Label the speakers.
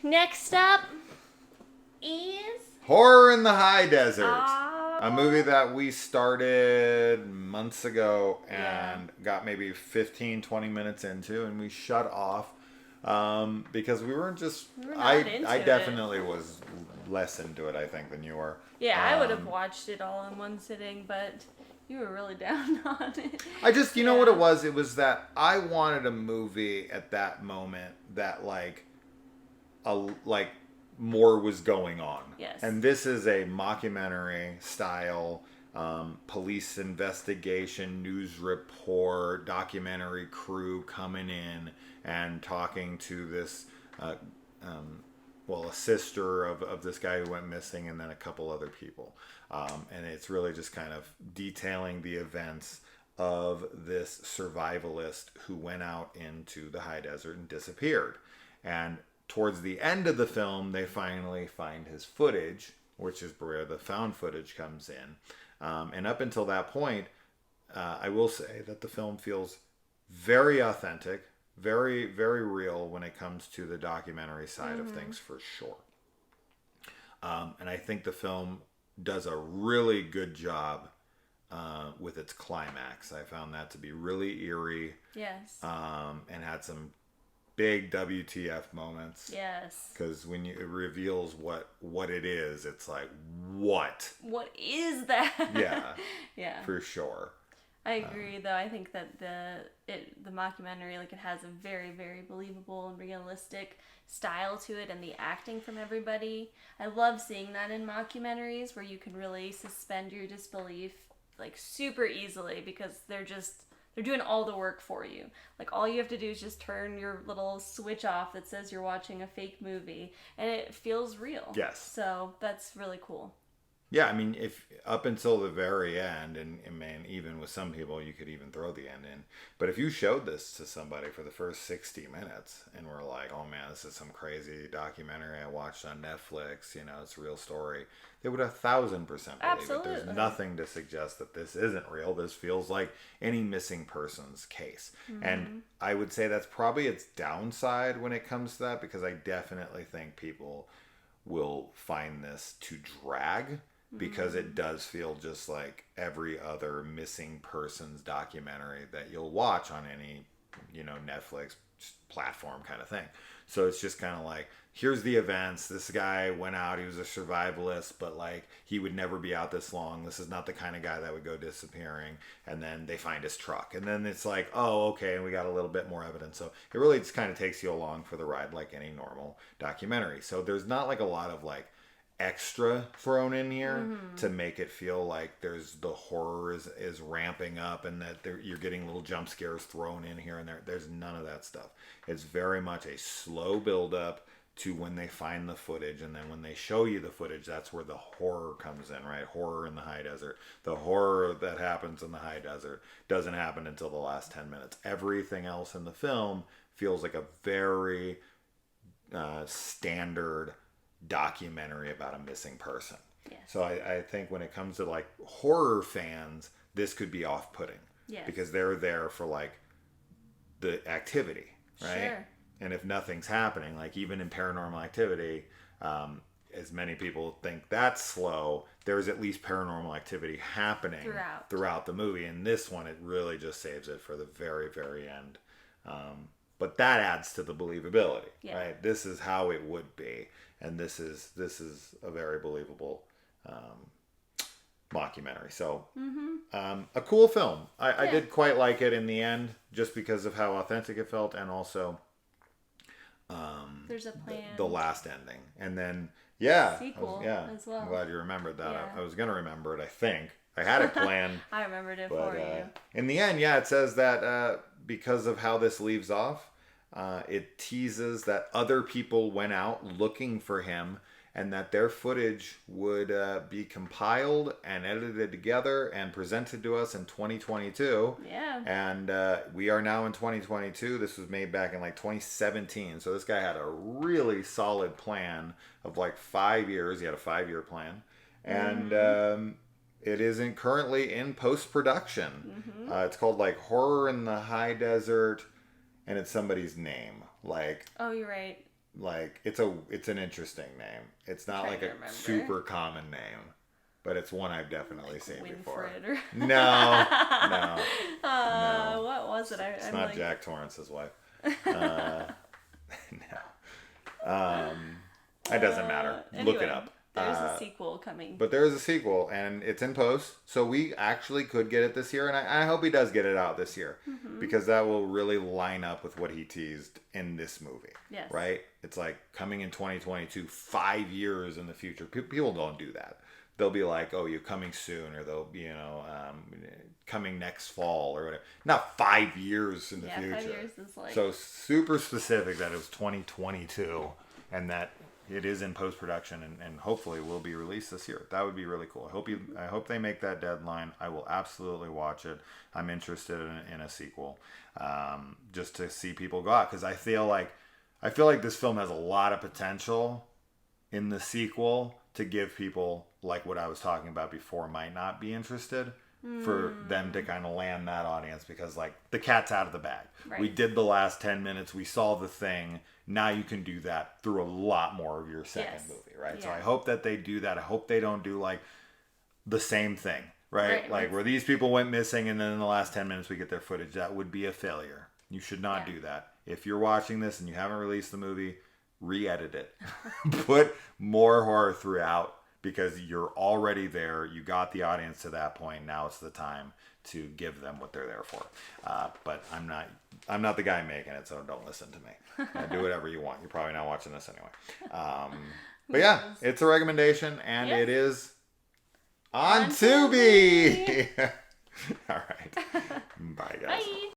Speaker 1: Next up is
Speaker 2: Horror in the High Desert. A movie that we started months ago and got maybe 15, 20 minutes into, and we shut off because we weren't just.
Speaker 1: we're not
Speaker 2: I
Speaker 1: into
Speaker 2: I
Speaker 1: it.
Speaker 2: definitely was less into it, I think, than you were.
Speaker 1: Yeah, I would have watched it all in one sitting, but you were really down on it.
Speaker 2: I just, you know what it was? It was that I wanted a movie at that moment that like more was going on.
Speaker 1: Yes.
Speaker 2: And this is a mockumentary style police investigation, news report, documentary crew coming in and talking to this, a sister of this guy who went missing and then a couple other people. And it's really just kind of detailing the events of this survivalist who went out into the high desert and disappeared. And towards the end of the film, they finally find his footage, which is where the found footage comes in. And up until that point, I will say that the film feels very authentic, very, very real when it comes to the documentary side of things, for sure. And I think the film does a really good job with its climax. I found that to be really eerie.
Speaker 1: Yes.
Speaker 2: And had some big WTF moments.
Speaker 1: Yes.
Speaker 2: Because when it reveals what it is, it's like, what?
Speaker 1: What is that?
Speaker 2: Yeah.
Speaker 1: Yeah.
Speaker 2: For sure.
Speaker 1: I agree, though. I think that the mockumentary, like, it has a very, very believable and realistic style to it, and the acting from everybody. I love seeing that in mockumentaries where you can really suspend your disbelief, like, super easily, because they're doing all the work for you. Like, all you have to do is just turn your little switch off that says you're watching a fake movie, and it feels real.
Speaker 2: Yes.
Speaker 1: So that's really cool.
Speaker 2: Yeah, I mean, if up until the very end, and man, even with some people, you could even throw the end in. But if you showed this to somebody for the first 60 minutes and were like, oh man, this is some crazy documentary I watched on Netflix, it's a real story, they would 1,000% believe
Speaker 1: Absolutely.
Speaker 2: it. There's nothing to suggest that this isn't real. This feels like any missing person's case. Mm-hmm. And I would say that's probably its downside when it comes to that, because I definitely think people will find this to drag, because it does feel just like every other missing persons documentary that you'll watch on any, Netflix platform kind of thing. So it's just kind of like, here's the events. This guy went out. He was a survivalist, but like he would never be out this long. This is not the kind of guy that would go disappearing. And then they find his truck. And then it's like, oh, okay. And we got a little bit more evidence. So it really just kind of takes you along for the ride like any normal documentary. So there's not like a lot of like extra thrown in here to make it feel like there's the horror is ramping up, and that you're getting little jump scares thrown in here and there. There's none of that stuff. It's very much a slow build up to when they find the footage, and then when they show you the footage, that's where the horror comes in, right? Horror in the high desert. The horror that happens in the high desert doesn't happen until the last 10 minutes. Everything else in the film feels like a very standard documentary about a missing person.
Speaker 1: Yes.
Speaker 2: So I think when it comes to like horror fans, this could be off-putting.
Speaker 1: Yes.
Speaker 2: Because they're there for like the activity, right? Sure. And if nothing's happening, like even in Paranormal Activity, as many people think that's slow, there's at least paranormal activity happening throughout the movie. And this one, it really just saves it for the very, very end. But that adds to the believability, right? This is how it would be. And this is a very believable mockumentary. So a cool film. I did quite like it in the end, just because of how authentic it felt, and also
Speaker 1: there's a plan.
Speaker 2: The last ending, and then
Speaker 1: sequel as well.
Speaker 2: I'm glad you remembered that. Yeah. I was gonna remember it. I think I had it planned.
Speaker 1: I remembered it for you.
Speaker 2: In the end, it says that because of how this leaves off. It teases that other people went out looking for him, and that their footage would be compiled and edited together and presented to us in 2022.
Speaker 1: Yeah.
Speaker 2: And we are now in 2022. This was made back in like 2017. So this guy had a really solid plan of like 5 years. He had a 5-year plan. And it isn't currently in post-production. It's called like Horror in the High Desert. And it's somebody's name, like...
Speaker 1: Oh, you're right.
Speaker 2: like it's an interesting name. It's not like a super common name, but it's one I've definitely
Speaker 1: like
Speaker 2: seen
Speaker 1: Winfred
Speaker 2: before.
Speaker 1: Or...
Speaker 2: No.
Speaker 1: What was it?
Speaker 2: It's not like... Jack Torrance's wife. No. It doesn't matter.
Speaker 1: Anyway,
Speaker 2: look it up.
Speaker 1: There's a sequel coming.
Speaker 2: But there is a sequel, and it's in post, so we actually could get it this year, and I hope he does get it out this year, because that will really line up with what he teased in this movie.
Speaker 1: Yes.
Speaker 2: Right? It's like coming in 2022, 5 years in the future. People don't do that. They'll be like, oh, you're coming soon, or they'll be, coming next fall, or whatever. Not 5 years in the future. 5 years is like... So super specific that it was 2022, and that it is in post-production, and hopefully will be released this year. That would be really cool. I hope they make that deadline. I will absolutely watch it. I'm interested in a sequel, just to see people go out, because I feel like this film has a lot of potential in the sequel to give people, like what I was talking about before, might not be interested, for them to kind of land that audience, because like the cat's out of the bag. Right. We did the last 10 minutes. We saw the thing. Now you can do that through a lot more of your second movie, right? Yeah. So I hope that they do that. I hope they don't do like the same thing, right? Like where these people went missing and then in the last 10 minutes we get their footage. That would be a failure. You should not do that. If you're watching this and you haven't released the movie, re-edit it. Put more horror throughout, because you're already there. You got the audience to that point. Now it's the time to give them what they're there for. But I'm not the guy making it, so don't listen to me. Do whatever you want. You're probably not watching this anyway. But yeah, it's a recommendation, and it is on Tubi. All right. Bye, guys. Bye.